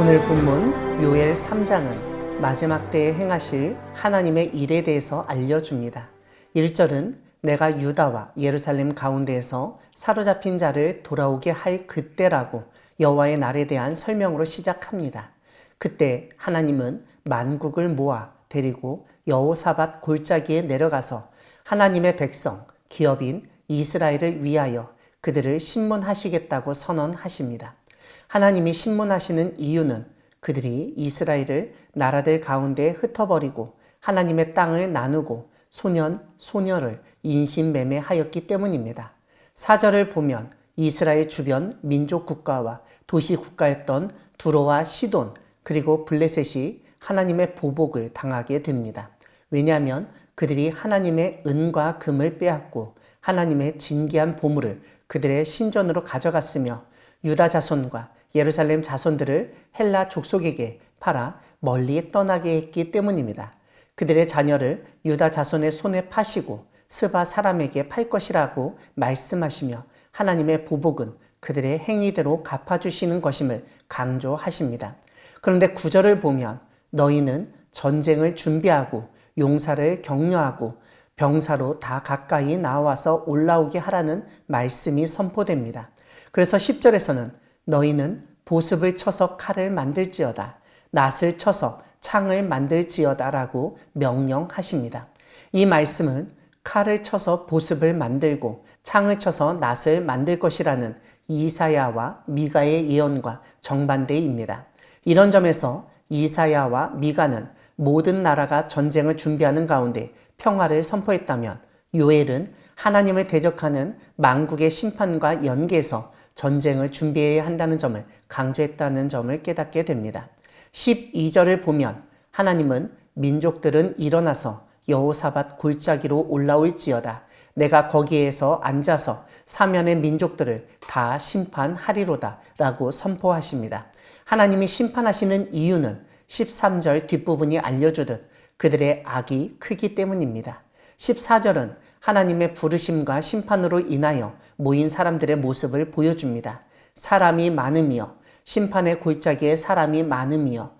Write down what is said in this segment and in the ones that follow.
오늘 본문 요엘 3장은 마지막 때에 행하실 하나님의 일에 대해서 알려줍니다. 1절은 내가 유다와 예루살렘 가운데에서 사로잡힌 자를 돌아오게 할 그때라고 여호와의 날에 대한 설명으로 시작합니다. 그때 하나님은 만국을 모아 데리고 여호사밧 골짜기에 내려가서 하나님의 백성, 기업인 이스라엘을 위하여 그들을 신문하시겠다고 선언하십니다. 하나님이 신문하시는 이유는 그들이 이스라엘을 나라들 가운데 흩어버리고 하나님의 땅을 나누고 소년, 소녀를 인신매매하였기 때문입니다. 4절을 보면 이스라엘 주변 민족 국가와 도시 국가였던 두로와 시돈 그리고 블레셋이 하나님의 보복을 당하게 됩니다. 왜냐하면 그들이 하나님의 은과 금을 빼앗고 하나님의 진귀한 보물을 그들의 신전으로 가져갔으며 유다 자손과 예루살렘 자손들을 헬라 족속에게 팔아 멀리 떠나게 했기 때문입니다. 그들의 자녀를 유다 자손의 손에 파시고 스바 사람에게 팔 것이라고 말씀하시며 하나님의 보복은 그들의 행위대로 갚아주시는 것임을 강조하십니다. 그런데 9절을 보면 너희는 전쟁을 준비하고 용사를 격려하고 병사로 다 가까이 나와서 올라오게 하라는 말씀이 선포됩니다. 그래서 10절에서는 너희는 보습을 쳐서 칼을 만들지어다. 낫을 쳐서 창을 만들지어다 라고 명령하십니다. 이 말씀은 칼을 쳐서 보습을 만들고 창을 쳐서 낫을 만들 것이라는 이사야와 미가의 예언과 정반대입니다. 이런 점에서 이사야와 미가는 모든 나라가 전쟁을 준비하는 가운데 평화를 선포했다면 요엘은 하나님을 대적하는 만국의 심판과 연계해서 전쟁을 준비해야 한다는 점을 강조했다는 점을 깨닫게 됩니다. 12절을 보면 하나님은 민족들은 일어나서 여호사밧 골짜기로 올라올지어다. 내가 거기에서 앉아서 사면의 민족들을 다 심판하리로다 라고 선포하십니다. 하나님이 심판하시는 이유는 13절 뒷부분이 알려주듯 그들의 악이 크기 때문입니다. 14절은 하나님의 부르심과 심판으로 인하여 모인 사람들의 모습을 보여줍니다. 사람이 많음이여 심판의 골짜기에 사람이 많음이여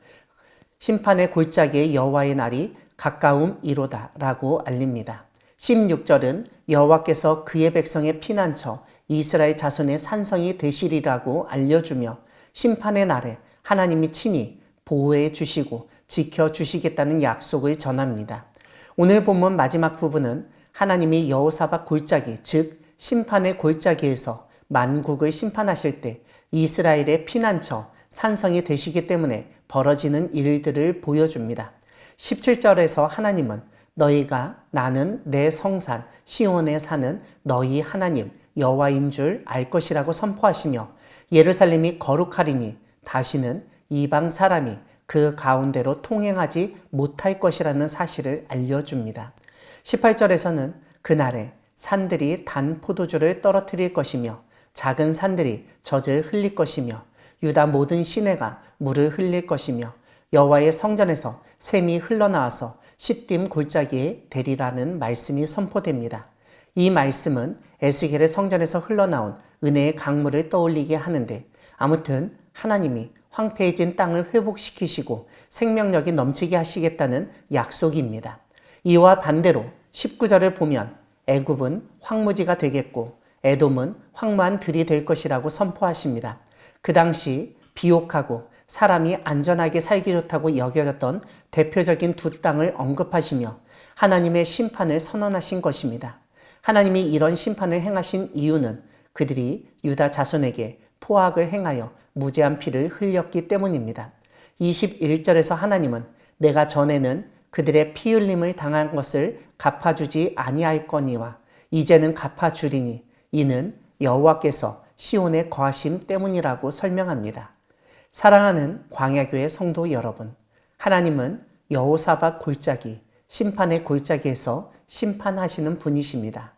심판의 골짜기에 여호와의 날이 가까움이로다 라고 알립니다. 16절은 여호와께서 그의 백성의 피난처 이스라엘 자손의 산성이 되시리라고 알려주며 심판의 날에 하나님이 친히 보호해 주시고 지켜주시겠다는 약속을 전합니다. 오늘 본문 마지막 부분은 하나님이 여호사밧 골짜기, 즉 심판의 골짜기에서 만국을 심판하실 때 이스라엘의 피난처, 산성이 되시기 때문에 벌어지는 일들을 보여줍니다. 17절에서 하나님은 너희가 나는 내 성산 시온에 사는 너희 하나님 여호와인 줄 알 것이라고 선포하시며 예루살렘이 거룩하리니 다시는 이방 사람이 그 가운데로 통행하지 못할 것이라는 사실을 알려줍니다. 18절에서는 그날에 산들이 단 포도주를 떨어뜨릴 것이며 작은 산들이 젖을 흘릴 것이며 유다 모든 시내가 물을 흘릴 것이며 여호와의 성전에서 샘이 흘러나와서 시딤 골짜기에 되리라는 말씀이 선포됩니다. 이 말씀은 에스겔의 성전에서 흘러나온 은혜의 강물을 떠올리게 하는데 아무튼 하나님이 황폐해진 땅을 회복시키시고 생명력이 넘치게 하시겠다는 약속입니다. 이와 반대로 19절을 보면 애굽은 황무지가 되겠고 에돔은 황무한 들이 될 것이라고 선포하십니다. 그 당시 비옥하고 사람이 안전하게 살기 좋다고 여겨졌던 대표적인 두 땅을 언급하시며 하나님의 심판을 선언하신 것입니다. 하나님이 이런 심판을 행하신 이유는 그들이 유다 자손에게 포악을 행하여 무죄한 피를 흘렸기 때문입니다. 21절에서 하나님은 내가 전에는 그들의 피 흘림을 당한 것을 갚아주지 아니할거니와 이제는 갚아주리니 이는 여호와께서 시온에 거하심 때문이라고 설명합니다. 사랑하는 광야교회 성도 여러분, 하나님은 여호사밧 골짜기, 심판의 골짜기에서 심판하시는 분이십니다.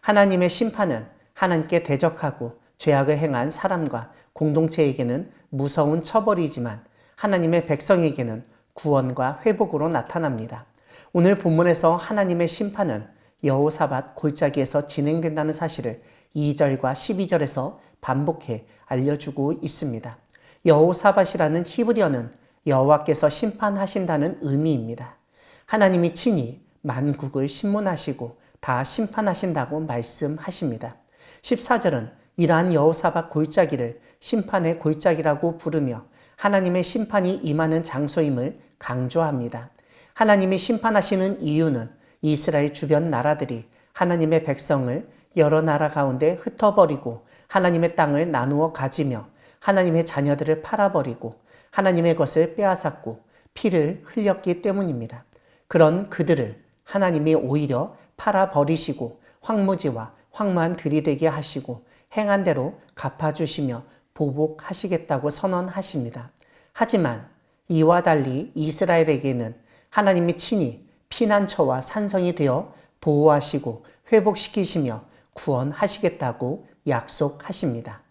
하나님의 심판은 하나님께 대적하고 죄악을 행한 사람과 공동체에게는 무서운 처벌이지만 하나님의 백성에게는 구원과 회복으로 나타납니다. 오늘 본문에서 하나님의 심판은 여호사밧 골짜기에서 진행된다는 사실을 2절과 12절에서 반복해 알려주고 있습니다. 여호사밧이라는 히브리어는 여호와께서 심판하신다는 의미입니다. 하나님이 친히 만국을 심문하시고 다 심판하신다고 말씀하십니다. 14절은 이러한 여호사밧 골짜기를 심판의 골짜기라고 부르며 하나님의 심판이 임하는 장소임을 강조합니다. 하나님이 심판하시는 이유는 이스라엘 주변 나라들이 하나님의 백성을 여러 나라 가운데 흩어버리고 하나님의 땅을 나누어 가지며 하나님의 자녀들을 팔아버리고 하나님의 것을 빼앗았고 피를 흘렸기 때문입니다. 그런 그들을 하나님이 오히려 팔아버리시고 황무지와 황무한 들이 되게 하시고 행한 대로 갚아주시며 보복하시겠다고 선언하십니다. 하지만 이와 달리 이스라엘에게는 하나님이 친히 피난처와 산성이 되어 보호하시고 회복시키시며 구원하시겠다고 약속하십니다.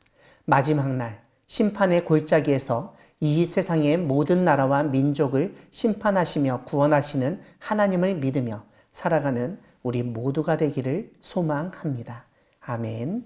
마지막 날 심판의 골짜기에서 이 세상의 모든 나라와 민족을 심판하시며 구원하시는 하나님을 믿으며 살아가는 우리 모두가 되기를 소망합니다. 아멘.